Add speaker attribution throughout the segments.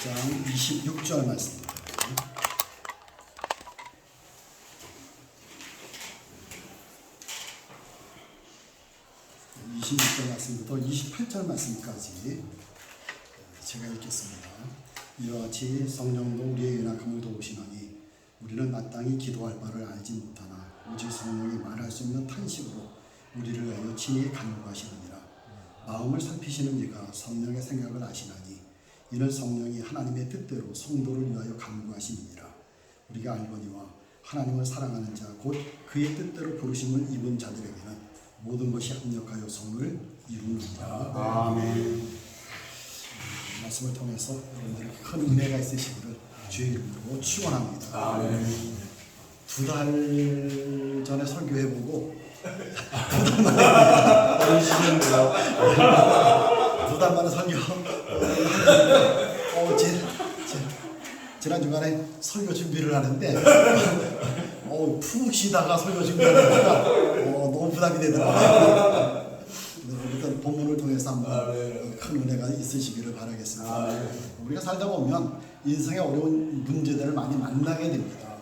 Speaker 1: 6장 26절 말씀입니다. 26절 말씀부터 28절 말씀까지 제가 읽겠습니다. 이와 같이 성령도 우리의 연약함을 도우시나니 우리는 마땅히 기도할 바를 알지 못하나 오직 성령이 말할 수 없는 탄식으로 우리를 위하여 친히 간구하시느니라. 마음을 살피시는 이가 성령의 생각을 아시나니 이는 성령이 하나님의 뜻대로 성도를 위하여 간구하시느니라. 우리가 알거니와 하나님을 사랑하는 자 곧 그의 뜻대로 부르심을 입은 자들에게는 모든 것이 합력하여 성을 이루느니라. 아멘. 말씀을 통해서 여러분들에게 큰 은혜가 있으시기를 주의 이름으로 축원합니다. 아멘. 2달 전에 설교해보고 2달 만에 설교 지난 주간에 설교 준비를 하는데 푹 쉬다가 설교 준비하니까 너무 부담이 되더라고요. 일단 본문을 통해서 한번 큰 은혜가 있으시기를 바라겠습니다. 우리가 살다 보면 인생의 어려운 문제들을 많이 만나게 됩니다.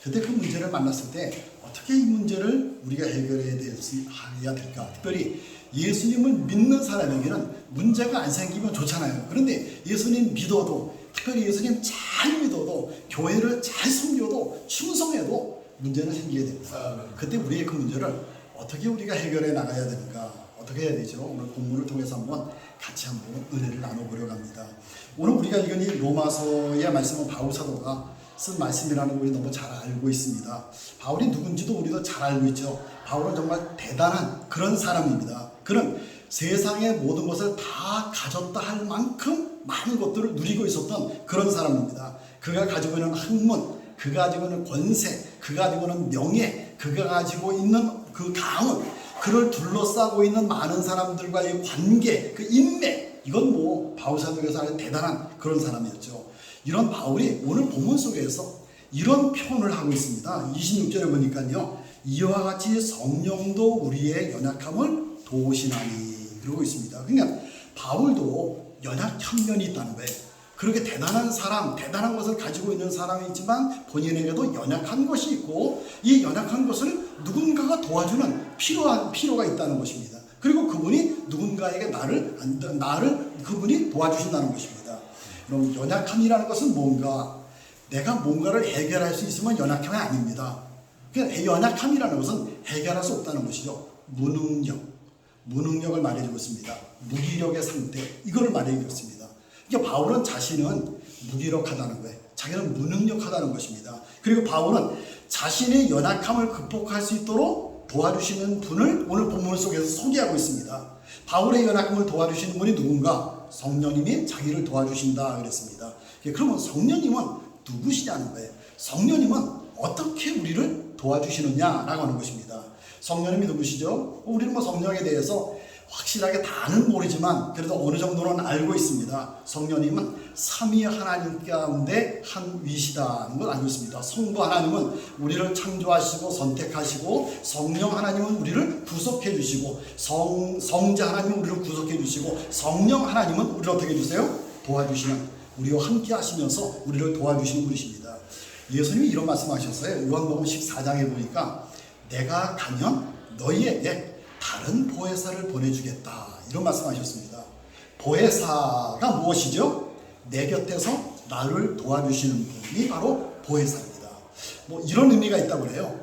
Speaker 1: 그때 그 문제를 만났을 때 어떻게 이 문제를 우리가 해결해야 될까? 특별히 예수님을 믿는 사람에게는 문제가 안 생기면 좋잖아요. 그런데 예수님 믿어도, 특별히 예수님 잘 믿어도, 교회를 잘 섬겨도, 충성해도 문제는 생기게 됩니다. 그때 우리의 그 문제를 어떻게 우리가 해결해 나가야 되는가? 어떻게 해야 되죠? 오늘 본문을 통해서 한번 같이 한번 은혜를 나눠보려고 합니다. 오늘 우리가 읽은 이 로마서의 말씀은 바울 사도가 쓴 말씀이라는 걸 우리 너무 잘 알고 있습니다. 바울이 누군지도 우리도 잘 알고 있죠. 바울은 정말 대단한 그런 사람입니다. 그는 세상의 모든 것을 다 가졌다 할 만큼 많은 것들을 누리고 있었던 그런 사람입니다. 그가 가지고 있는 학문, 그가 가지고 있는 권세, 그가 가지고 있는 명예, 그가 가지고 있는 그 가문, 그를 둘러싸고 있는 많은 사람들과의 관계, 그 인맥, 이건 뭐 바울 사도에서 아주 대단한 그런 사람이었죠. 이런 바울이 오늘 본문 속에서 이런 표현을 하고 있습니다. 26절에 보니까요, 이와 같이 성령도 우리의 연약함을 도우시나니 그러고 있습니다. 그러니까 바울도 연약한 면이 있다는 거예요. 그렇게 대단한 사람, 대단한 것을 가지고 있는 사람이 있지만 본인에게도 연약한 것이 있고, 이 연약한 것을 누군가가 도와주는 필요가 있다는 것입니다. 그리고 그분이 누군가에게 나를 그분이 도와주신다는 것입니다. 그럼 연약함이라는 것은 뭔가? 내가 뭔가를 해결할 수 있으면 연약함이 아닙니다. 그러니까 연약함이라는 것은 해결할 수 없다는 것이죠. 무능력을 말해주고 있습니다. 무기력의 상태, 이거를 말해주고 있습니다. 그러니까 바울은 자신은 무기력하다는 거예요. 자기는 무능력하다는 것입니다. 그리고 바울은 자신의 연약함을 극복할 수 있도록 도와주시는 분을 오늘 본문 속에서 소개하고 있습니다. 바울의 연약함을 도와주시는 분이 누군가? 성령님이 자기를 도와주신다 그랬습니다. 그러면 성령님은 누구시냐는 거예요. 성령님은 어떻게 우리를 도와주시느냐라고 하는 것입니다. 성령님이 누구시죠? 우리는 뭐 성령에 대해서 확실하게 다는 모르지만 그래도 어느 정도는 알고 있습니다. 성령님은 삼위 하나님 가운데 한 위시다는 걸 알고 있습니다. 성부 하나님은 우리를 창조하시고 선택하시고, 성령 하나님은 우리를 구속해 주시고, 성자 하나님은 우리를 구속해 주시고, 성령 하나님은 우리를 어떻게 해주세요? 도와주시는, 우리와 함께 하시면서 우리를 도와주시는 분이십니다. 예수님이 이런 말씀하셨어요. 요한복음 14장에 보니까 내가 가면 너희에게 다른 보혜사를 보내주겠다, 이런 말씀하셨습니다. 보혜사가 무엇이죠? 내 곁에서 나를 도와주시는 분이 바로 보혜사입니다. 뭐 이런 의미가 있다고 해요.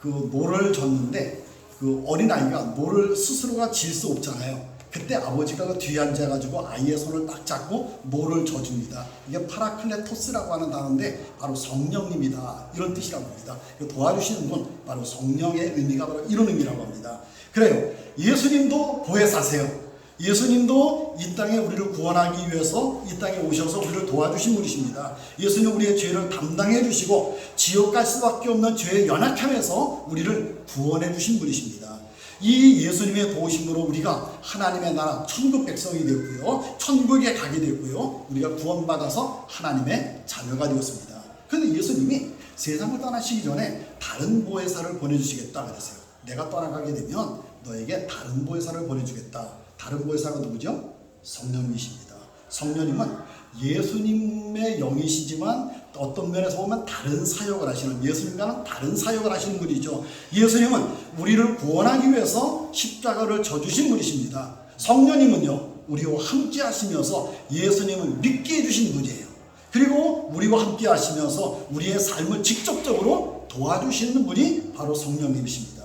Speaker 1: 그 노를 젓는데 그 어린아이가 노를 스스로가 질 수 없잖아요. 그때 아버지가 그 뒤에 앉아가지고 아이의 손을 딱 잡고 노를 져줍니다. 이게 파라클레토스라고 하는 단어인데 바로 성령님이다, 이런 뜻이라고 합니다. 도와주시는 분, 바로 성령의 의미가 바로 이런 의미라고 합니다. 그래요. 예수님도 보혜사세요. 예수님도 이 땅에 우리를 구원하기 위해서 이 땅에 오셔서 우리를 도와주신 분이십니다. 예수님 우리의 죄를 담당해 주시고 지옥 갈 수밖에 없는 죄의 연약함에서 우리를 구원해 주신 분이십니다. 이 예수님의 도우심으로 우리가 하나님의 나라 천국 백성이 되었고요, 천국에 가게 되었고요, 우리가 구원받아서 하나님의 자녀가 되었습니다. 그런데 예수님이 세상을 떠나시기 전에 다른 보혜사를 보내주시겠다 그랬어요. 내가 떠나가게 되면 너에게 다른 보혜사를 보내주겠다. 다른 보혜사가 누구죠? 성령님이십니다. 성령님은 예수님의 영이시지만 어떤 면에서 보면 다른 사역을 하시는, 예수님과는 다른 사역을 하시는 분이죠. 예수님은 우리를 구원하기 위해서 십자가를 져주신 분이십니다. 성령님은요, 우리와 함께 하시면서 예수님을 믿게 해주신 분이에요. 그리고 우리와 함께 하시면서 우리의 삶을 직접적으로 도와주시는 분이 바로 성령님이십니다.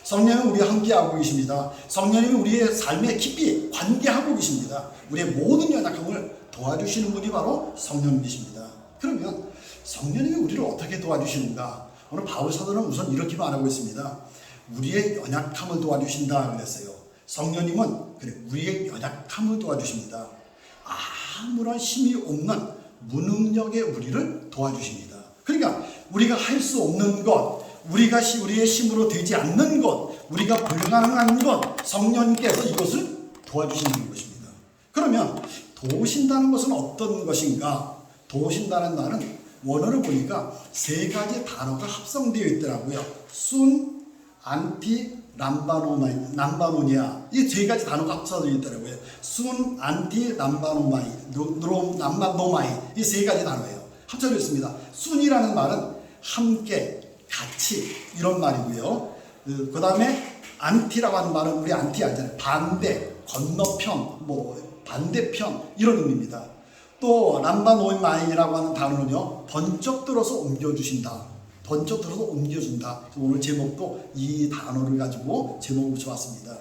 Speaker 1: 성령은 우리와 함께하고 계십니다. 성령님이 우리의 삶에 깊이 관계하고 계십니다. 우리의 모든 연약함을 도와주시는 분이 바로 성령님이십니다. 그러면 성령님이 우리를 어떻게 도와주시는가? 오늘 바울 사도는 우선 이렇게 말하고 있습니다. 우리의 연약함을 도와주신다 그랬어요. 성령님은 그래, 우리의 연약함을 도와주십니다. 아무런 힘이 없는 무능력의 우리를 도와주십니다. 그러니까 우리가 할 수 없는 것, 우리의 힘으로 되지 않는 것, 우리가 불가능한 것, 성령님께서 이것을 도와주시는 것입니다. 그러면 도우신다는 것은 어떤 것인가? 도우신다는 말은 원어를 보니까 세 가지 단어가 합성되어 있더라고요. 순, 안티, 람바노니아, 이 세 가지 단어가 합성되어 있더라고요. 순, 안티, 람바노마이, 이 세 가지 단어예요. 합쳐져 있습니다. 순이라는 말은 함께, 같이 이런 말이고요. 그 다음에 안티라고 하는 말은 우리 안티 알잖아요. 반대, 건너편, 반대편 이런 의미입니다. 또 람바노마이라고 하는 단어는요, 번쩍 들어서 옮겨주신다. 번쩍 들어서 옮겨준다. 오늘 제목도 이 단어를 가지고 제목을 붙여봤습니다.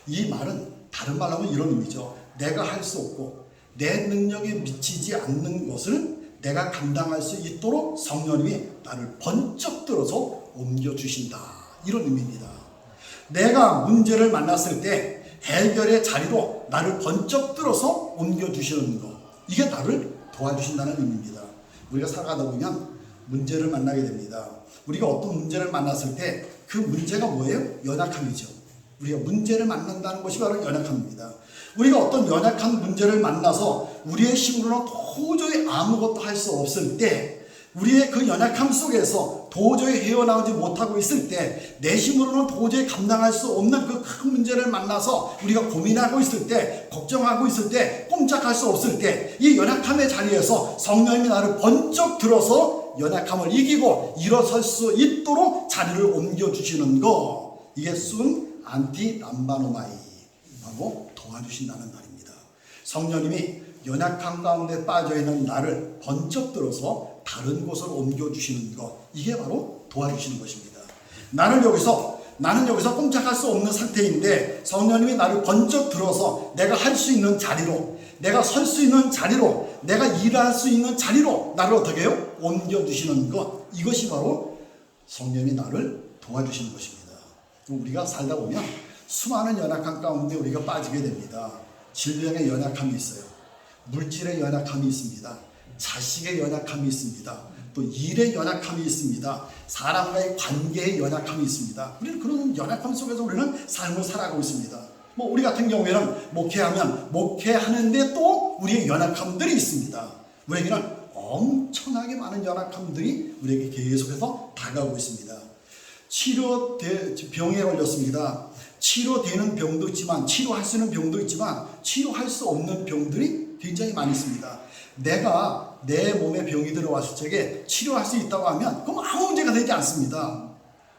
Speaker 1: 이 말은 다른 말로 하면 이런 의미죠. 내가 할 수 없고 내 능력에 미치지 않는 것을 내가 감당할 수 있도록 성령님이 나를 번쩍 들어서 옮겨주신다. 이런 의미입니다. 내가 문제를 만났을 때 해결의 자리로 나를 번쩍 들어서 옮겨주시는 것, 이게 나를 도와주신다는 의미입니다. 우리가 살아가다 보면 문제를 만나게 됩니다. 우리가 어떤 문제를 만났을 때 그 문제가 뭐예요? 연약함이죠. 우리가 문제를 만난다는 것이 바로 연약함입니다. 우리가 어떤 연약한 문제를 만나서 우리의 힘으로는 도저히 아무것도 할 수 없을 때, 우리의 그 연약함 속에서 도저히 헤어나오지 못하고 있을 때, 내 힘으로는 도저히 감당할 수 없는 그 큰 문제를 만나서 우리가 고민하고 있을 때, 걱정하고 있을 때, 꼼짝할 수 없을 때, 이 연약함의 자리에서 성령님이 나를 번쩍 들어서 연약함을 이기고 일어설 수 있도록 자리를 옮겨주시는 거, 이게 순, 안티, 람바노마이, 하고 도와주신다는 말입니다. 성령님이 연약함 가운데 빠져있는 나를 번쩍 들어서 다른 곳으로 옮겨주시는 것, 이게 바로 도와주시는 것입니다. 나는 여기서 꼼짝할 수 없는 상태인데 성령님이 나를 번쩍 들어서 내가 할 수 있는 자리로, 내가 설 수 있는 자리로, 내가 일할 수 있는 자리로 나를 어떻게 해요? 옮겨주시는 것, 이것이 바로 성령님이 나를 도와주시는 것입니다. 우리가 살다 보면 수많은 연약함 가운데 우리가 빠지게 됩니다. 질병의 연약함이 있어요. 물질의 연약함이 있습니다. 자식의 연약함이 있습니다. 또 일의 연약함이 있습니다. 사람과의 관계의 연약함이 있습니다. 우리는 그런 연약함 속에서 우리는 삶을 살아가고 있습니다. 우리 같은 경우에는 목회하는데 또 우리의 연약함들이 있습니다. 우리에게는 엄청나게 많은 연약함들이 우리에게 계속해서 다가오고 있습니다. 병에 걸렸습니다. 치료되는 병도 있지만, 치료할 수 있는 병도 있지만, 치료할 수 없는 병들이 굉장히 많이 있습니다. 내가 내 몸에 병이 들어왔을 적에 치료할 수 있다고 하면 그럼 아무 문제가 되지 않습니다.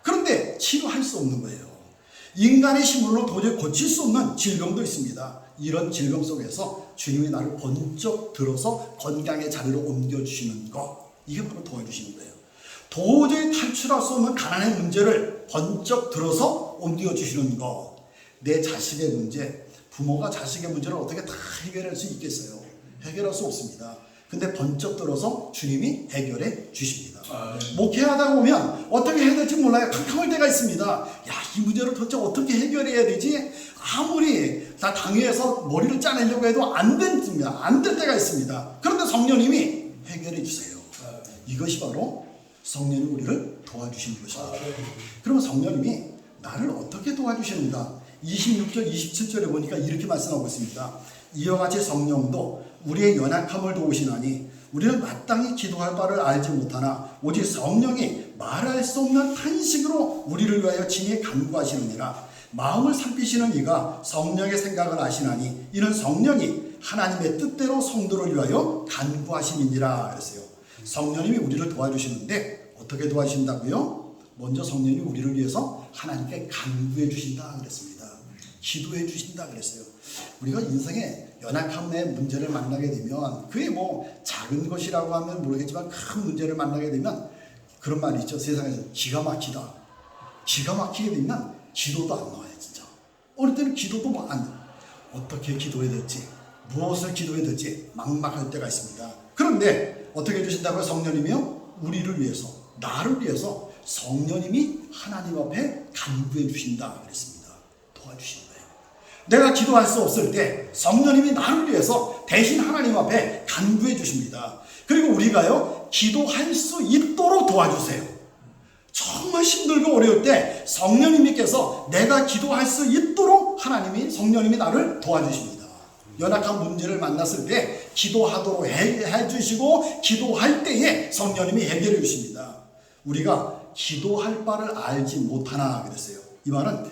Speaker 1: 그런데 치료할 수 없는 거예요. 인간의 힘으로 도저히 고칠 수 없는 질병도 있습니다. 이런 질병 속에서 주님이 나를 번쩍 들어서 건강의 자리로 옮겨주시는 것, 이게 바로 도와주시는 거예요. 도저히 탈출할 수 없는 가난의 문제를 번쩍 들어서 옮겨주시는 것. 내 자식의 문제, 부모가 자식의 문제를 어떻게 다 해결할 수 있겠어요? 해결할 수 없습니다. 근데 번쩍 들어서 주님이 해결해 주십니다. 목회하다 보면 어떻게 해야 될지 몰라요. 캄캄할 때가 있습니다. 야, 이 문제를 도대체 어떻게 해결해야 되지? 아무리 다 당회에서 머리를 짜내려고 해도 안 됩니다. 안 될 때가 있습니다. 그런데 성령님이 해결해 주세요. 이것이 바로 성령이 우리를 도와주시는 것입니다. 그러면 성령님이 나를 어떻게 도와주시는가? 26절, 27절에 보니까 이렇게 말씀하고 있습니다. 이와 같이 성령도 우리의 연약함을 도우시나니 우리는 마땅히 기도할 바를 알지 못하나 오직 성령이 말할 수 없는 탄식으로 우리를 위하여 친히 간구하시느니라. 마음을 살피시는 이가 성령의 생각을 아시나니 이는 성령이 하나님의 뜻대로 성도를 위하여 간구하심이니라 그랬어요. 성령님이 우리를 도와주시는데 어떻게 도와주신다고요? 먼저 성령님이 우리를 위해서 하나님께 간구해 주신다 그랬습니다. 기도해 주신다 그랬어요. 우리가 인생에 연약함의 문제를 만나게 되면 그게 뭐 작은 것이라고 하면 모르겠지만 큰 문제를 만나게 되면 그런 말이 있죠. 세상에서 기가 막히다. 기가 막히게 되면 기도도 안 나와요. 진짜 어느 때는 기도도 뭐 안 어떻게 기도해야 될지 무엇을 기도해야 될지 막막할 때가 있습니다. 그런데 어떻게 해주신다고요? 성령님이요? 우리를 위해서 나를 위해서 성령님이 하나님 앞에 간구해 주신다 그랬습니다. 도와주시는 거예요. 내가 기도할 수 없을 때 성령님이 나를 위해서 대신 하나님 앞에 간구해 주십니다. 그리고 우리가요 기도할 수 있도록 도와주세요. 정말 힘들고 어려울 때 성령님께서 내가 기도할 수 있도록 성령님이 나를 도와주십니다. 연약한 문제를 만났을 때 기도하도록 해주시고 기도할 때에 성령님이 해결해 주십니다. 우리가 기도할 바를 알지 못하나 그랬어요. 이 말은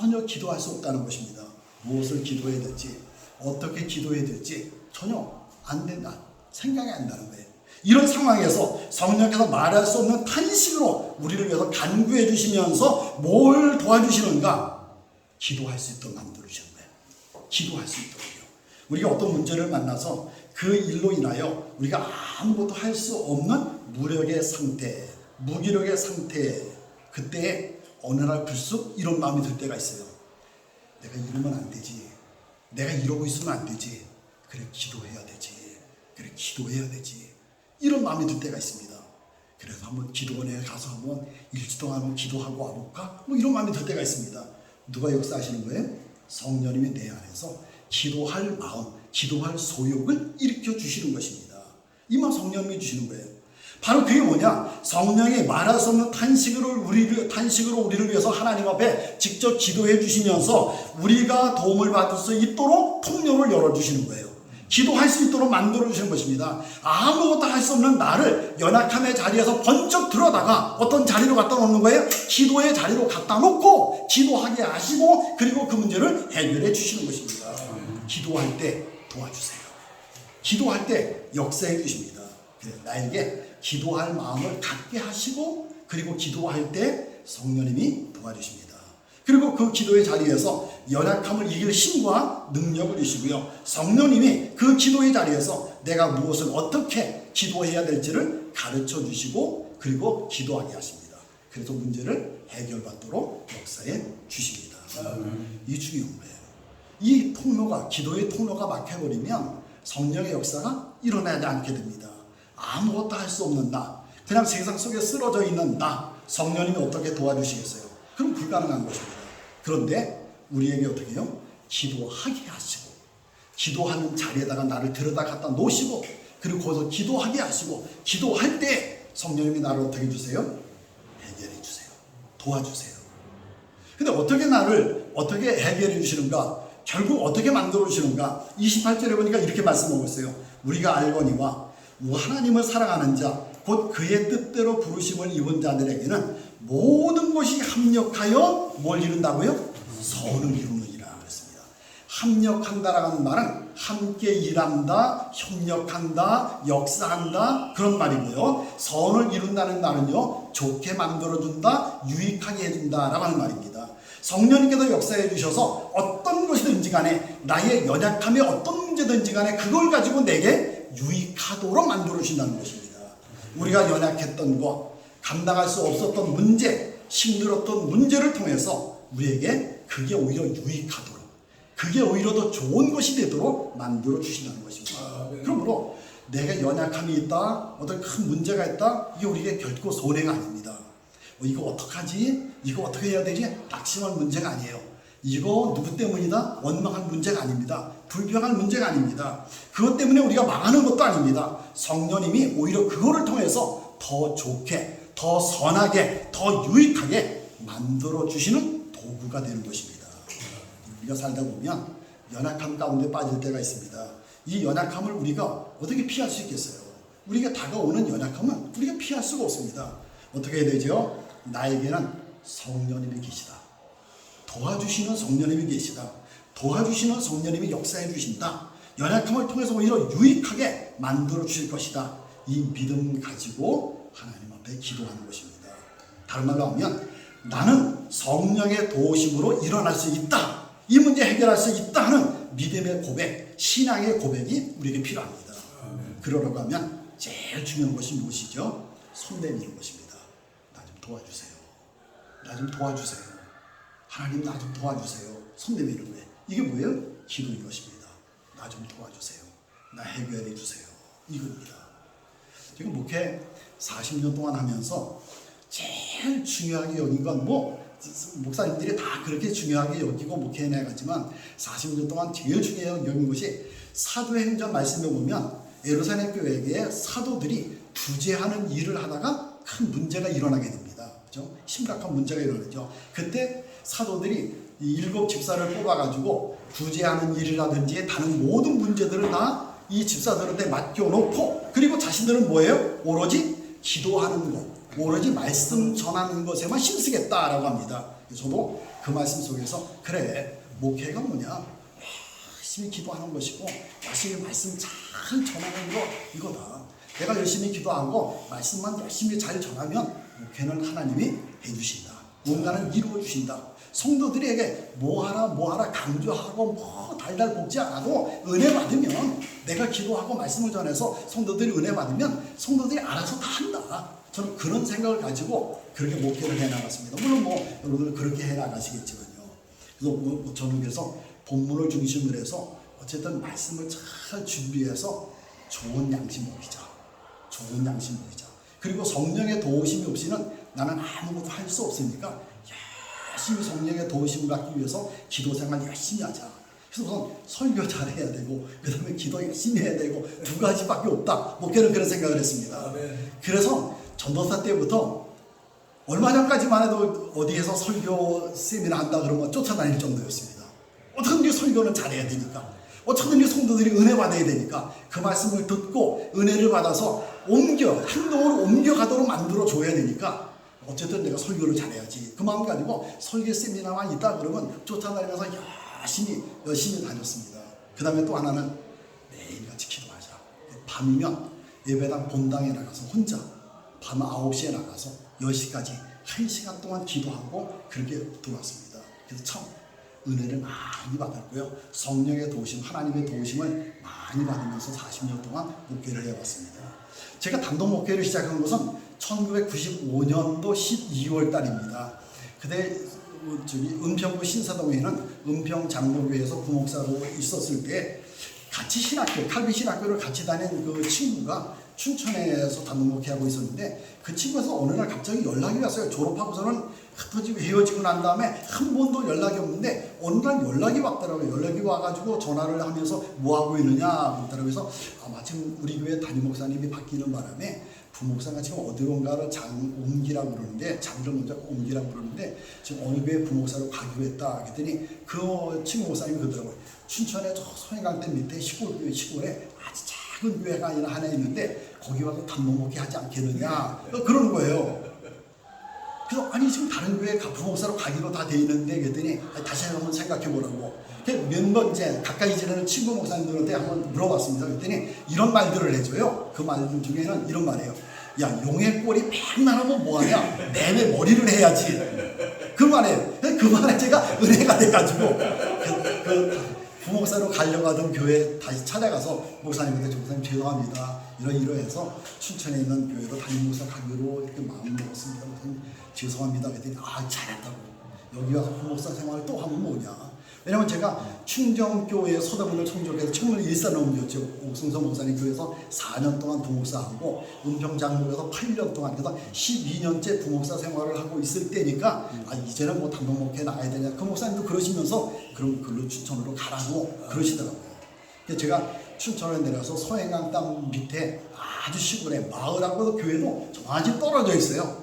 Speaker 1: 전혀 기도할 수 없다는 것입니다. 무엇을 기도해야 될지 어떻게 기도해야 될지 전혀 안 된다. 생각이 안 나는 거예요. 이런 상황에서 성령께서 말할 수 없는 탄식으로 우리를 위해서 간구해 주시면서 뭘 도와주시는가? 기도할 수 있도록 만들어 주시는 거예요. 기도할 수 있도록요. 우리가 어떤 문제를 만나서 그 일로 인하여 우리가 아무것도 할 수 없는 무력의 상태, 무기력의 상태, 그때에 어느 날 불쑥 이런 마음이 들 때가 있어요. 내가 이러면 안 되지. 내가 이러고 있으면 안 되지. 그래 기도해야 되지. 그래 기도해야 되지. 이런 마음이 들 때가 있습니다. 그래서 한번 기도원에 가서 한번 일주 동안 한번 기도하고 와볼까? 뭐 이런 마음이 들 때가 있습니다. 누가 역사하시는 거예요? 성령님이 내 안에서 기도할 마음, 기도할 소욕을 일으켜 주시는 것입니다. 이만 성령님이 주시는 거예요. 바로 그게 뭐냐? 성령이 말할 수 없는 탄식으로 우리를 위해서 하나님 앞에 직접 기도해 주시면서 우리가 도움을 받을 수 있도록 통로를 열어주시는 거예요. 기도할 수 있도록 만들어주시는 것입니다. 아무것도 할 수 없는 나를 연약함의 자리에서 번쩍 들어다가 어떤 자리로 갖다 놓는 거예요? 기도의 자리로 갖다 놓고 기도하게 하시고 그리고 그 문제를 해결해 주시는 것입니다. 기도할 때 도와주세요. 기도할 때 역사해 주십니다. 나에게 기도할 마음을 갖게 하시고 그리고 기도할 때 성령님이 도와주십니다. 그리고 그 기도의 자리에서 연약함을 이길 힘과 능력을 주시고요. 성령님이 그 기도의 자리에서 내가 무엇을 어떻게 기도해야 될지를 가르쳐 주시고 그리고 기도하게 하십니다. 그래서 문제를 해결받도록 역사해 주십니다. 이 중요한 거예요. 이 통로가 기도의 통로가 막혀버리면 성령의 역사가 일어나지 않게 됩니다. 아무것도 할 수 없는 나, 그냥 세상 속에 쓰러져 있는 나, 성령님이 어떻게 도와주시겠어요? 그럼 불가능한 것입니다. 그런데 우리에게 어떻게 해요? 기도하게 하시고 기도하는 자리에다가 나를 데려다 갖다 놓으시고 그리고 거기서 기도하게 하시고 기도할 때 성령님이 나를 어떻게 해주세요? 해결해 주세요. 도와주세요. 근데 어떻게 나를 어떻게 해결해 주시는가? 결국 어떻게 만들어 주시는가? 28절에 보니까 이렇게 말씀하고 있어요. 우리가 알거니와 하나님을 사랑하는 자 곧 그의 뜻대로 부르심을 입은 자들에게는 모든 것이 합력하여 뭘 이룬다고요? 선을 이루느니라 그랬습니다. 합력한다라는 말은 함께 일한다, 협력한다, 역사한다 그런 말이고요. 선을 이룬다는 말은요 좋게 만들어준다, 유익하게 해준다라고 하는 말입니다. 성령님께서 역사해 주셔서 어떤 것이든지 간에 나의 연약함에 어떤 문제든지 간에 그걸 가지고 내게 유익하도록 만들어 주신다는 것입니다. 우리가 연약했던 것, 감당할 수 없었던 문제, 힘들었던 문제를 통해서 우리에게 그게 오히려 유익하도록 그게 오히려 더 좋은 것이 되도록 만들어 주신다는 것입니다. 그러므로 내가 연약함이 있다, 어떤 큰 문제가 있다, 이게 우리에게 결코 손해가 아닙니다. 이거 어떡하지? 이거 어떻게 해야 되지? 낙심할 문제가 아니에요. 이거 누구 때문이다? 원망할 문제가 아닙니다. 불평할 문제가 아닙니다. 그것 때문에 우리가 망하는 것도 아닙니다. 성령님이 오히려 그거를 통해서 더 좋게, 더 선하게, 더 유익하게 만들어주시는 도구가 되는 것입니다. 우리가 살다 보면 연약함 가운데 빠질 때가 있습니다. 이 연약함을 우리가 어떻게 피할 수 있겠어요? 우리가 다가오는 연약함은 우리가 피할 수가 없습니다. 어떻게 해야 되죠? 나에게는 성령님이 계시다. 도와주시는 성령님이 계시다. 도와주시는 성령님이 역사해 주신다. 연약함을 통해서 오히려 유익하게 만들어 주실 것이다. 이 믿음 가지고 하나님 앞에 기도하는 것입니다. 다른 말로 하면 나는 성령의 도우심으로 일어날 수 있다. 이 문제 해결할 수 있다 하는 믿음의 고백, 신앙의 고백이 우리에게 필요합니다. 그러려고 하면 제일 중요한 것이 무엇이죠? 손 내미는 것입니다. 나 좀 도와주세요. 나 좀 도와주세요. 하나님 나 좀 도와주세요. 손 내미는 거예요. 이게 뭐예요? 기도인 것입니다. 나 좀 도와주세요. 나 해결해 주세요. 이겁니다. 지금 목회 40년 동안 하면서 제일 중요하게 여긴 건 목사님들이 다 그렇게 중요하게 여기고 목회해 가지만 40년 동안 제일 중요하게 여긴 것이 사도행전 말씀에 보면 예루살렘 교회에 사도들이 구제하는 일을 하다가 큰 문제가 일어나게 됩니다. 그렇죠? 심각한 문제가 일어나죠. 그때 사도들이 7 집사를 뽑아가지고 구제하는 일이라든지 다른 모든 문제들을 다 이 집사들한테 맡겨놓고 그리고 자신들은 뭐예요? 오로지 기도하는 것, 오로지 말씀 전하는 것에만 힘쓰겠다라고 합니다. 저도 그 말씀 속에서 그래 목회가 뭐냐? 열심히 기도하는 것이고 열심히 말씀 잘 전하는 거 이거다. 내가 열심히 기도하고 말씀만 열심히 잘 전하면 목회는 하나님이 해주신다. 뭔가는 이루어 주신다. 성도들에게 뭐하라 강조하고 달달 볶지 않아도 은혜 받으면 내가 기도하고 말씀을 전해서 성도들이 은혜 받으면 성도들이 알아서 다 한다. 저는 그런 생각을 가지고 그렇게 목회를 해나갔습니다. 물론 여러분들 그렇게 해나가시겠지만요. 그래서 저는 그래서 본문을 중심으로 해서 어쨌든 말씀을 잘 준비해서 좋은 양심 먹이자. 좋은 양심 먹이자. 그리고 성령의 도우심이 없이는 나는 아무것도 할 수 없으니까 열심히 성령의 도우심을 받기 위해서 기도 생활 열심히 하자. 그래서 우선 설교 잘해야 되고 그 다음에 기도 열심히 해야 되고 2가지밖에 없다. 목회는 그런 생각을 했습니다. 그래서 전도사 때부터 얼마 전까지만 해도 어디에서 설교 세미나 한다 그러면 쫓아다닐 정도였습니다. 어떻게든 설교는 잘해야 되니까 어떻게든 성도들이 은혜 받아야 되니까 그 말씀을 듣고 은혜를 받아서 행동으로 옮겨가도록 만들어줘야 되니까 어쨌든 내가 설교를 잘해야지. 그 마음 가지고 설교 세미나만 있다 그러면 쫓아다니면서 열심히 다녔습니다. 그 다음에 또 하나는 매일같이 기도하자. 밤이면 예배당 본당에 나가서 혼자 밤 9시에 나가서 10시까지 1시간 동안 기도하고 그렇게 들어왔습니다. 그래서 참 은혜를 많이 받았고요. 성령의 도우심, 하나님의 도우심을 많이 받으면서 40년 동안 목회를 해왔습니다. 제가 단독 목회를 시작한 것은 1995년도 12월 달입니다. 그때 은평구 신사동에는 은평장로교회에서 부목사로 있었을 때 같이 칼빈 신학교를 같이 다닌 그 친구가 춘천에서 단독 목회하고 있었는데 그 친구에서 어느 날 갑자기 연락이 왔어요. 졸업하고서는 헤어지고 난 다음에 한 번도 연락이 없는데 어느 날 연락이 왔더라고요. 연락이 와가지고 전화를 하면서 뭐 하고 있느냐 그러더라고요. 그래서 마침 우리 교회 담임 목사님이 바뀌는 바람에 부목사가 지금 어디론가를 옮기라고 그러는데 장를 먼저 옮기라고 그러는데 지금 어느 교회 부목사로 가기로 했다 그랬더니 그 친구 목사님이 그러더라고요. 춘천에 저 소행강댐 밑에 시골에 아주 작은 교회가 하나 있는데 거기 와서 단독 목회 하지 않겠느냐 그러는 거예요. 그래서 아니 지금 다른 교회 부목사로 가기로 다 돼 있는데 그랬더니 다시 한번 생각해 보라고. 몇 번 이제 가까이 지내는 친구 목사님들한테 한번 물어봤습니다. 그랬더니 이런 말들을 해줘요. 그 말들 중에는 이런 말이에요. 야 용의 꼴이 맨날 하면 뭐하냐? 내내 머리를 해야지. 그 말이에요. 그 말에 제가 은혜가 돼가지고 그 부목사로 가려고 하던 교회 다시 찾아가서 목사님한테 목사님 죄송합니다. 이러해서 춘천에 있는 교회로 담임 목사 가기로 이렇게 마음 먹었습니다. 목사님 죄송합니다. 그랬더니 잘했다고. 여기 와서 부목사 생활을 또 하면 뭐냐. 왜냐면 제가 충정교회 소대문을 청족해서 처음으로 일산을 옮겼죠. 옥승서 목사님 교회에서 4년 동안 부목사하고 은평장로에서 8년 동안 그래서 12년째 부목사 생활을 하고 있을 때니까 이제는 단독 목회에 나가야 되냐. 그 목사님도 그러시면서 그럼 글로 춘천으로 가라고 그러시더라고요. 그래서 제가 춘천에 내려서 소행강 땅 밑에 아주 시골에 마을하고도 교회도 저만치 떨어져 있어요.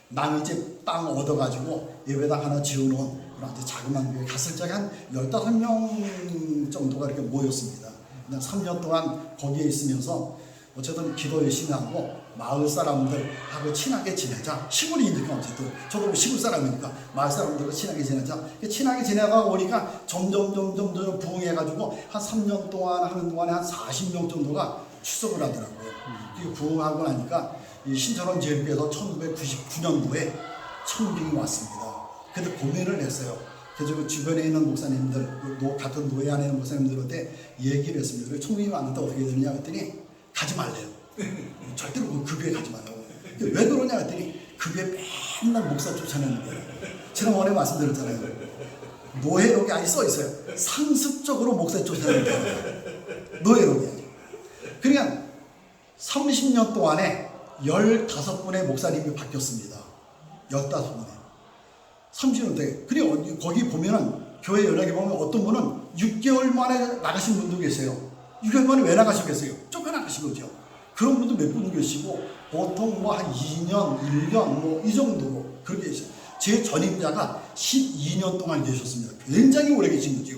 Speaker 1: 남이 이제 땅 얻어가지고 예배당 하나 지어놓은 아주 자그마한 교회 갔을 적에 한 15명 정도가 이렇게 모였습니다. 3년 동안 거기에 있으면서 어쨌든 기도 열심히 하고 마을 사람들하고 친하게 지내자. 시골이니까 어쨌든 저도 시골 사람이니까 마을 사람들과 친하게 지내자. 친하게 지내다 보니까 점점 부흥해가지고 한 3년 동안 하는 동안에 한 40명 정도가 출석을 하더라고요. 부흥하고 나니까 이 신천원 제일교회에서 1999년도에 청빙이 왔습니다. 그때 고민을 했어요. 그래서 그 주변에 있는 목사님들, 같은 노예 안에 있는 목사님들한테 얘기를 했습니다. 그래서 청빙이 왔는데 어떻게 되느냐 했더니 가지 말래요. 절대로 그 교회 가지 말라고. 왜 그러냐 했더니 그 교회 맨날 목사 쫓아내는 거예요. 지난번에 말씀드렸잖아요. 노예록이 아예 써 있어요. 상습적으로 목사 쫓아내는 거예요. 노예록이. 그러니까 30년 동안에 15분의 목사님이 바뀌었습니다. 15분에. 30년대. 그리고 거기 보면은 교회 연락에 보면 어떤 분은 6개월 만에 나가신 분도 계세요. 6개월 만에 왜 나가시겠어요? 쫓겨나가신 거죠. 그런 분도 몇 분 계시고 보통 뭐 한 2년, 1년 뭐 이 정도로 그렇게 계세요. 제 전임자가 12년 동안 계셨습니다. 굉장히 오래 계신 거죠.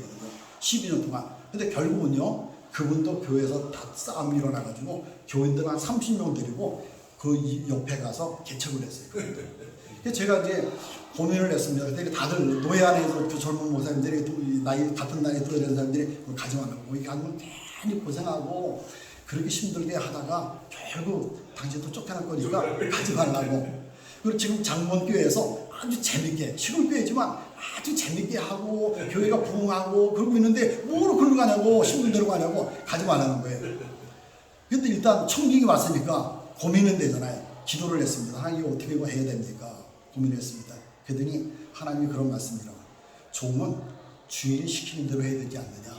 Speaker 1: 12년 동안. 근데 결국은요. 그분도 교회에서 다 싸움이 일어나가지고 교인들 한 30명 데리고 그 옆에 가서 개척을 했어요. 그래서 제가 이제 고민을 했습니다. 그때 다들 노예 안에서 그 젊은 목사님들이 같은 나이에 들어야 사람들이 가지 말라고. 거기 가면 괜히 고생하고 그렇게 힘들게 하다가 결국 당신도 쫓겨날 거니까 가지 말라고. 그리고 지금 장본교회에서 아주 재밌게, 시골교회지만 아주 재밌게 하고 교회가 부흥하고 그러고 있는데 뭐로 그러고 가냐고, 신분대로 가냐고 가지 말라는 거예요. 근데 일단 청빙이 왔으니까 고민은 되잖아요. 기도를 했습니다. 하나님 어떻게 이거 해야 됩니까? 고민을 했습니다. 그랬더니 하나님이 그런 말씀이라고. 종은 주인이 시키는 대로 해야 되지 않느냐.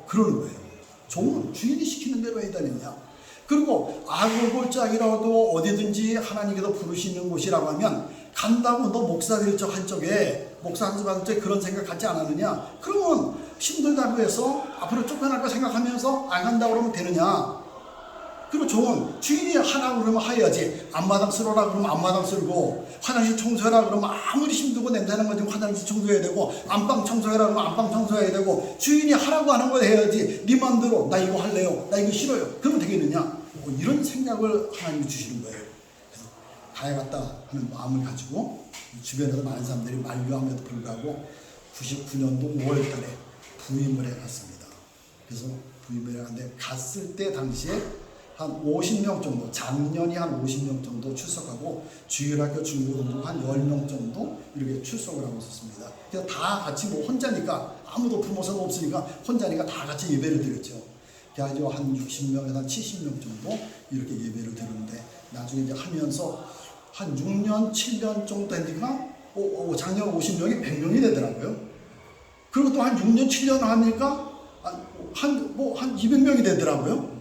Speaker 1: 그러는 거예요. 종은 주인이 시키는 대로 해야 되느냐. 그리고 아골골짜기라도 어디든지 하나님께서 부르시는 곳이라고 하면 간다고 너 목사 될 적 한쪽에 목사 한수 받을 적 그런 생각 갖지 않았느냐. 그러면 힘들다고 해서 앞으로 쫓겨날 거 생각하면서 안 간다고 그러면 되느냐. 그리고 종은 주인이 하라고 그러면 하여야지. 앞마당 쓸어라 그러면 앞마당 쓸고, 화장실 청소해라 그러면 아무리 힘들고 냄새나는 건 화장실 청소해야 되고, 안방 청소해라 그러면 안방 청소해야 되고, 주인이 하라고 하는 걸 해야지. 네 맘대로 나 이거 할래요, 나 이거 싫어요, 그러면 되겠느냐. 이런 생각을 하나님이 주시는 거예요. 그래서 가야겠다 하는 마음을 가지고 주변에서 많은 사람들이 만류함에도 불구하고 99년도 5월 달에 부임을 해갔습니다. 그래서 부임을 해갔는데 갔을 때 당시에 한 50명 정도, 작년이 한 50명 정도 출석하고 주일학교 중고등부 한 10명 정도 이렇게 출석을 하고 있었습니다. 그래서 다 같이 뭐 혼자니까 아무도 부모사가 없으니까 혼자니까 다 같이 예배를 드렸죠. 그래가지고 한 60명에서 한 70명 정도 이렇게 예배를 드렸는데 나중에 이제 하면서 한 6년, 7년 정도 되니까 작년 50명이 100명이 되더라고요. 그리고 또 한 6년, 7년 하니까 한 200명이 되더라고요.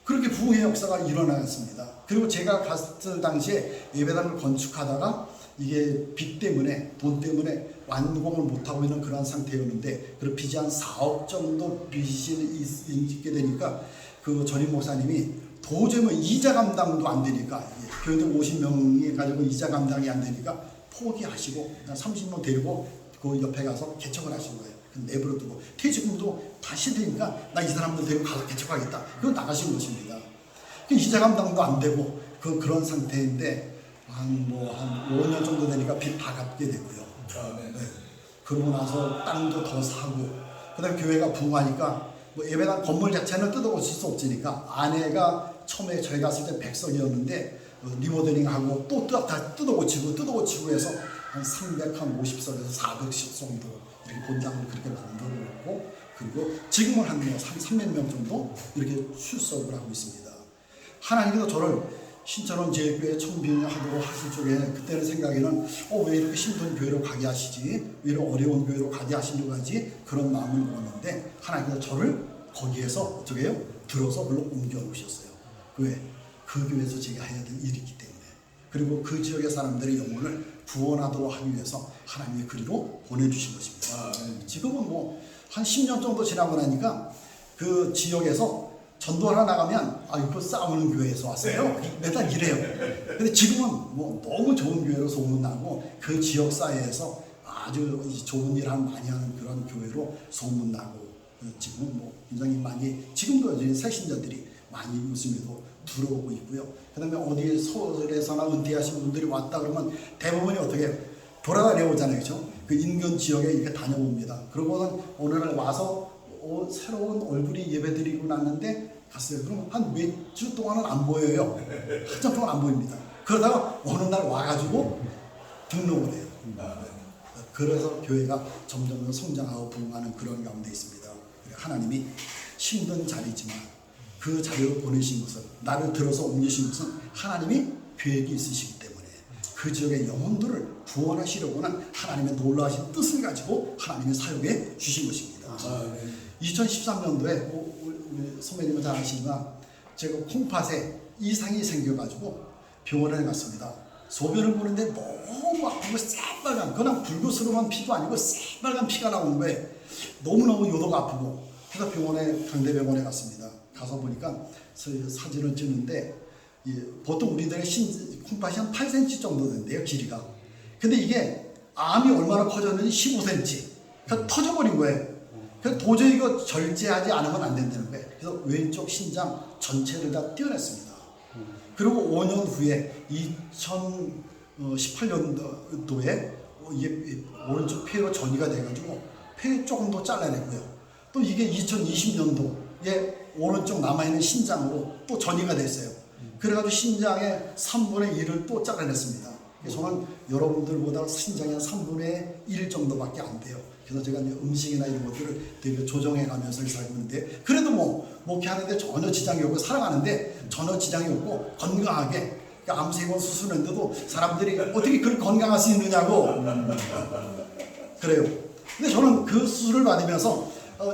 Speaker 1: 그렇게 부흥의 역사가 일어났습니다. 그리고 제가 갔을 당시에 예배당을 건축하다가 이게 빚 때문에, 돈 때문에 완공을 못하고 있는 그런 상태였는데, 그리고 빚이 한 4억 정도 빚이 있게 되니까 그 전임 목사님이 도저히 뭐 이자 감당도 안 되니까, 교인들 50명이 가지고 이자 감당이 안 되니까 포기하시고 30명 데리고 그 옆에 가서 개척을 하신 거예요. 내버려 두고 퇴직금도 다시 되니까 나 이 사람들 데리고 가서 개척하겠다. 그거 나가신 것입니다. 이자 감당도 안 되고 그런 상태인데 한 5년 정도 되니까 빚 다 갚게 되고요. 네. 그러고 나서 땅도 더 사고, 그다음에 교회가 부흥하니까 뭐 예배당 건물 자체는 뜯어고칠 수 없으니까 아내가 처음에 저희 갔을 때 100석이었는데 리모델링하고 또 다 뜯어고치고 해서 한 350석에서 400석 정도 이렇게 본당을 그렇게 만들어놓고, 그리고 지금은 한 300명 정도 이렇게 출석을 하고 있습니다. 하나님께서 저를 신천원 제일교회 청빙하도록 하실 적에 그때는 생각에는 왜 이렇게 힘든 교회로 가게 하시지, 왜 이렇게 어려운 교회로 가게 하시려고 하지, 그런 마음을 먹었는데 하나님께서 저를 거기에서 어떻게 해요? 들어서 물론 옮겨 놓으셨어요. 왜? 그 교회에서 제가 해야 될 일이 있기 때문에. 그리고 그 지역의 사람들의 영혼을 구원하도록 하기 위해서 하나님이 그리로 보내주신 것입니다. 지금은 뭐 한 10년 정도 지나고 나니까 그 지역에서 전도하러 나가면 이거 싸우는 교회에서 왔어요. 매달 이래요. 근데 지금은 뭐 너무 좋은 교회로 소문나고 그 지역 사회에서 아주 좋은 일 많이 하는 그런 교회로 소문나고, 지금은 뭐 굉장히 많이, 지금도 이제 새신자들이 많이 요즘에도 들어오고 있고요. 그 다음에 어디 서울에서나 은퇴하신 분들이 왔다 그러면 대부분이 어떻게 해요? 돌아다녀 오잖아요. 그죠? 그 인근 지역에 이렇게 다녀봅니다. 그러고는 어느 날 와서 새로운 얼굴이 예배드리고 났는데 갔어요. 그럼 한 몇 주 동안은 안 보여요. 한참 동안 안 보입니다. 그러다가 어느 날 와가지고 등록을 해요. 그래서 교회가 점점 성장하고 부흥하는 그런 가운데 있습니다. 하나님이 힘든 자리지만 그 자리로 보내신 것은, 나를 들어서 옮기신 것은 하나님이 계획이 있으시기 때문에 그 지역의 영혼들을 구원하시려고는 하나님의 놀라우신 뜻을 가지고 하나님의 사역에 주신 것입니다. 2013년도에 우리 선배님은 잘 아시지만 제가 콩팥에 이상이 생겨가지고 병원에 갔습니다. 소변을 보는데 너무 아프고 새빨간, 그냥 붉은스러운 피도 아니고 새빨간 피가 나오는 거예요. 너무너무 요도가 아프고. 그래서 강대병원에 갔습니다. 가서 보니까 사진을 찍는데 보통 우리들의 콩팥이 한 8cm 정도 된대요, 길이가. 근데 이게 암이 얼마나 커졌는지 15cm. 그러니까 터져버린 거예요. 그래서 도저히 이거 절제하지 않으면 안 된다는 거예요. 그래서 왼쪽 신장 전체를 다 떼어냈습니다. 그리고 5년 후에 2018년도에 이게 오른쪽 폐로 전이가 돼가지고 폐 조금 더 잘라내고요. 또 이게 2020년도에 오른쪽 남아있는 신장으로 또 전이가 됐어요. 그래가지고 신장의 3분의 1을 또 잘라냈습니다. 저는 여러분들보다 신장의 한 3분의 1 정도밖에 안 돼요. 그래서 제가 이제 음식이나 이런 것들을 되게 조정해 가면서 살고 있는데, 그래도 뭐 목회하는데 전혀 지장이 없고 살아가는데 전혀 지장이 없고 건강하게, 그러니까 암세건 수술했는데도 사람들이 어떻게 그걸 건강할 수 있느냐고 그래요. 근데 저는 그 수술을 받으면서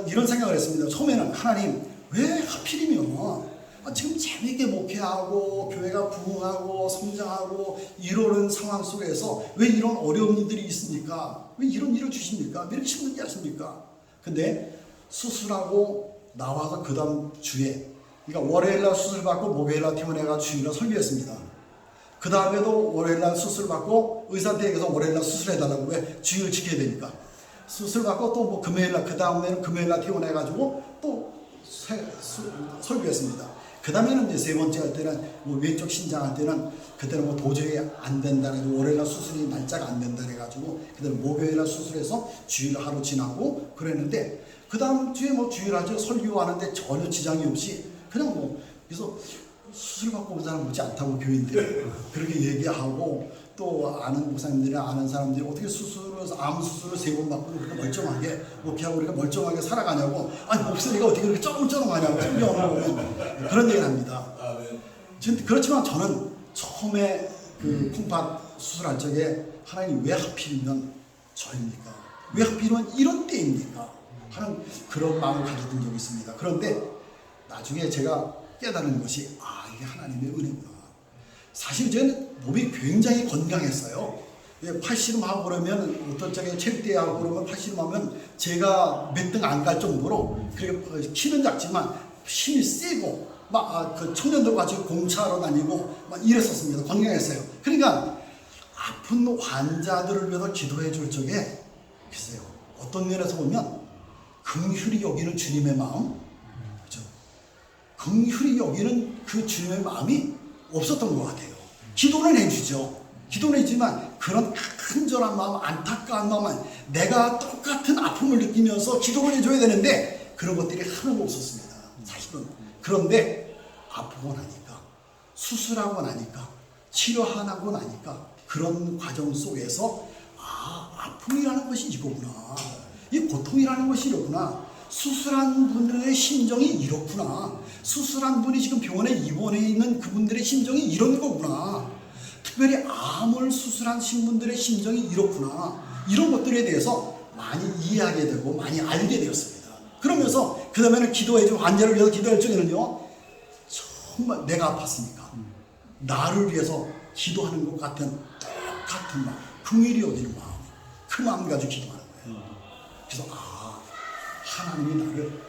Speaker 1: 이런 생각을 했습니다. 처음에는 하나님 왜 하필이면 지금 재미있게 목회하고 교회가 부흥하고 성장하고 이러는 상황 속에서 왜 이런 어려운 일들이 있습니까? 왜 이런 일을 주십니까? 왜 이렇게 힘들게 하십니까? 근데 수술하고 나와서 그 다음 주에, 그러니까 월요일날 수술받고 목요일날 퇴원해가 주일날 설교했습니다. 그 다음에도 월요일날 수술받고 의사한테 얘기해서 월요일날 수술해달라고, 왜 주일 지켜야 되니까. 수술받고 또 뭐 금요일날, 그 다음에는 금요일날 퇴원해가지고 또 설교했습니다. 그 다음에는 이제 세 번째 할 때는 뭐 왼쪽 신장 할 때는 그때는 뭐 도저히 안 된다 해가지고 월요일날 수술이 날짜가 안 된다 해가지고 그다음 목요일날 수술해서 주일 하루 지나고 그랬는데, 그 다음 주에 뭐 주일 하죠. 설교하는데 전혀 지장이 없이 그냥 뭐, 그래서 수술 받고 온 사람 못지 않다고 교인들이 그렇게 얘기하고, 또 아는 목사님들이나 아는 사람들이 어떻게 암 수술을 3번 받고 그렇게 멀쩡하게 목회하고 그렇게 멀쩡하게 살아가냐고, 아니 목소리가 어떻게 그렇게 쩌렁쩌렁하냐고 신기하고 그런 얘기를 합니다. 그렇지만 저는 처음에 그 콩팥 수술할 적에 하나님 왜 하필이면 저입니까? 왜 하필이면 이런 때입니까? 하는 그런 마음을 가졌던 적이 있습니다. 그런데 나중에 제가 깨달은 것이, 이게 하나님의 은혜구나. 사실 저는 몸이 굉장히 건강했어요. 팔씨름하고 그러면 어떤 적에 체육대회하고 그러면 팔씨름하면 제가 몇 등 안 갈 정도로, 그리고 키는 작지만 힘이 세고 막 그 청년들 같이 공차로 다니고 막 이랬었습니다. 건강했어요. 그러니까 아픈 환자들을 위해서 기도해 줄 적에 글쎄요, 어떤 면에서 보면 긍휼히 여기는 주님의 마음, 그렇죠? 긍휼히 여기는 그 주님의 마음이 없었던 것 같아요. 기도는 해주죠. 기도는 해주지만 그런 간절한 마음, 안타까운 마음은 내가 똑같은 아픔을 느끼면서 기도를 해줘야 되는데 그런 것들이 하나도 없었습니다. 사실은. 그런데 아프고 나니까, 수술하고 나니까, 치료하고 나니까 그런 과정 속에서 아픔이라는 것이 이거구나. 이 고통이라는 것이 이렇구나. 수술한 분들의 심정이 이렇구나. 수술한 분이 지금 병원에 입원해 있는 그분들의 심정이 이런 거구나. 특별히 암을 수술한 신분들의 심정이 이렇구나. 이런 것들에 대해서 많이 이해하게 되고 많이 알게 되었습니다. 그러면서 그 다음에는 기도해준 환자를 위해서 기도할 적에는요, 정말 내가 아팠으니까 나를 위해서 기도하는 것 같은 똑같은 마음, 긍휼히 여기는 마음, 그 마음 가지고 기도하는 거예요. 그래서 하나님이 나를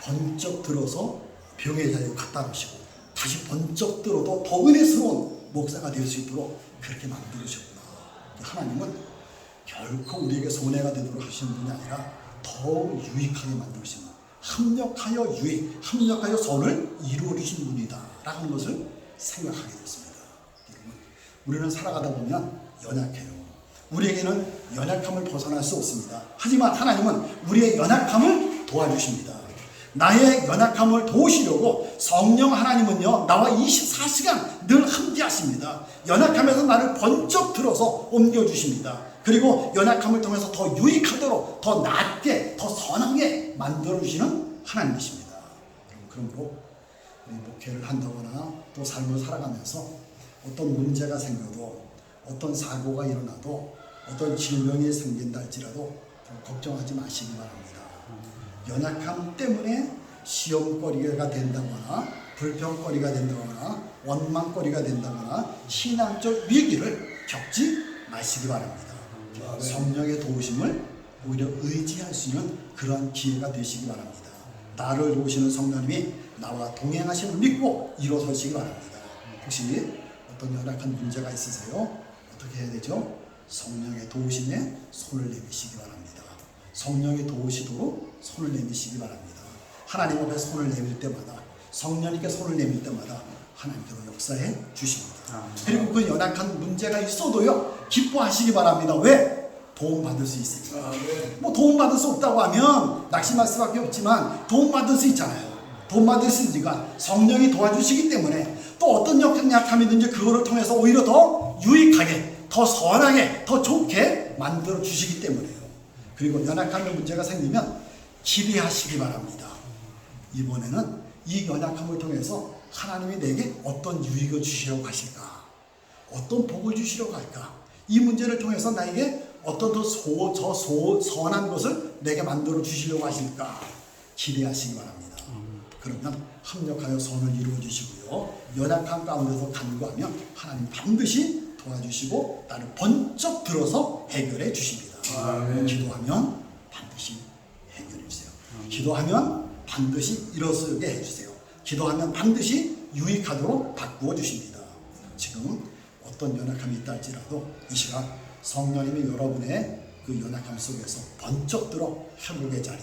Speaker 1: 번쩍 들어서 병의 자리에 갖다 놓으시고 다시 번쩍 들어도 더 은혜스러운 목사가 될 수 있도록 그렇게 만들으셨구나. 하나님은 결코 우리에게 손해가 되도록 하시는 분이 아니라 더욱 유익하게 만들으시는, 합력하여 선을 이루어주신 분이다. 라는 것을 생각하게 됐습니다. 여러분, 우리는 살아가다 보면 연약해요. 우리에게는 연약함을 벗어날 수 없습니다. 하지만 하나님은 우리의 연약함을 도와주십니다. 나의 연약함을 도우시려고 성령 하나님은요, 나와 24시간 늘 함께 하십니다. 연약함에서 나를 번쩍 들어서 옮겨주십니다. 그리고 연약함을 통해서 더 유익하도록, 더 낫게, 더 선하게 만들어주시는 하나님이십니다. 그러므로 우리 목회를 한다거나 또 삶을 살아가면서 어떤 문제가 생겨도, 어떤 사고가 일어나도, 어떤 질병이 생긴다 할지라도 걱정하지 마시기 바랍니다. 연약함 때문에 시험거리가 된다거나 불평거리가 된다거나 원망거리가 된다거나 신앙적 위기를 겪지 마시기 바랍니다. 성령의 도우심을 오히려 의지할 수 있는 그런 기회가 되시기 바랍니다. 나를 도우시는 성령님이 나와 동행하심을 믿고 일어서시기 바랍니다. 혹시 어떤 연약한 문제가 있으세요? 어떻게 해야 되죠? 성령의 도우심에 손을 내미시기 바랍니다. 성령이 도우시도록 손을 내미시기 바랍니다. 하나님 앞에 손을 내밀 때마다, 성령님께 손을 내밀 때마다 하나님께서 역사해 주십니다. 그리고 그 연약한 문제가 있어도요, 기뻐하시기 바랍니다. 왜? 도움받을 수 있으니까. 뭐 도움받을 수 없다고 하면 낙심할 수밖에 없지만 도움받을 수 있잖아요. 도움받을 수 있으니까 성령이 도와주시기 때문에 또 어떤 약함이든지 그거를 통해서 오히려 더 유익하게, 더 선하게, 더 좋게 만들어 주시기 때문에요. 그리고 연약함의 문제가 생기면 기대하시기 바랍니다. 이번에는 이 연약함을 통해서 하나님이 내게 어떤 유익을 주시려고 하실까? 어떤 복을 주시려고 할까? 이 문제를 통해서 나에게 어떤 더 선한 것을 내게 만들어 주시려고 하실까? 기대하시기 바랍니다. 그러면 합력하여 선을 이루어 주시고요, 연약함 가운데서 간구하면 하나님 반드시 도와주시고 나를 번쩍 들어서 해결해 주십니다. 기도하면 반드시 해결해 주세요. 기도하면 반드시 일어서게 해주세요. 기도하면 반드시 유익하도록 바꾸어 주십니다. 지금 어떤 연약함이 있다 할지라도 이 시간 성령님이 여러분의 그 연약함 속에서 번쩍 들어 회복의 자리,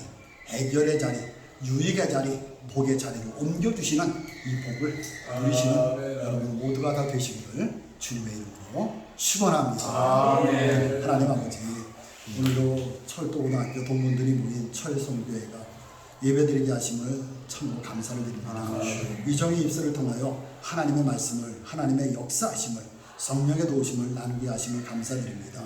Speaker 1: 해결의 자리, 유익의 자리, 복의 자리를 옮겨주시는 이 복을 누리시는 여러분 모두가 다 되시기를 주님의 이름으로 축원합니다. 하나님 아버지, 오늘도 철도고등학교 동문들이 모인 철성교회가 예배드리게 하심을 참으로 감사를 드립니다. 이정의 입술을 통하여 하나님의 말씀을, 하나님의 역사하심을, 성령의 도우심을 나누게 하심을 감사드립니다.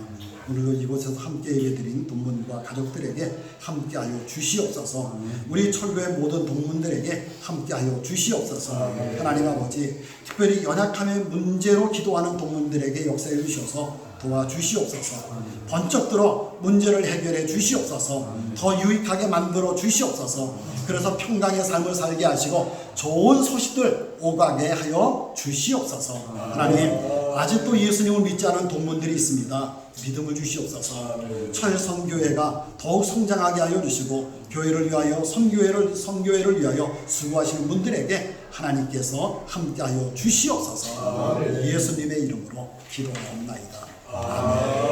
Speaker 1: 오늘도 이곳에서 함께 예배드린 동문과 가족들에게 함께하여 주시옵소서. 우리 철교의 모든 동문들에게 함께하여 주시옵소서. 하나님 아버지, 특별히 연약함의 문제로 기도하는 동문들에게 역사해 주셔서 도와주시옵소서. 번쩍 들어 문제를 해결해 주시옵소서. 더 유익하게 만들어 주시옵소서. 그래서 평강의 삶을 살게 하시고 좋은 소식들 오가게 하여 주시옵소서. 하나님, 아직도 예수님을 믿지 않은 동문들이 있습니다. 믿음을 주시옵소서. 철성교회가 더욱 성장하게 하여 주시고 교회를 위하여, 선교회를 위하여 수고하시는 분들에게 하나님께서 함께하여 주시옵소서. 예수님의 이름으로 기도하옵나이다. 아멘.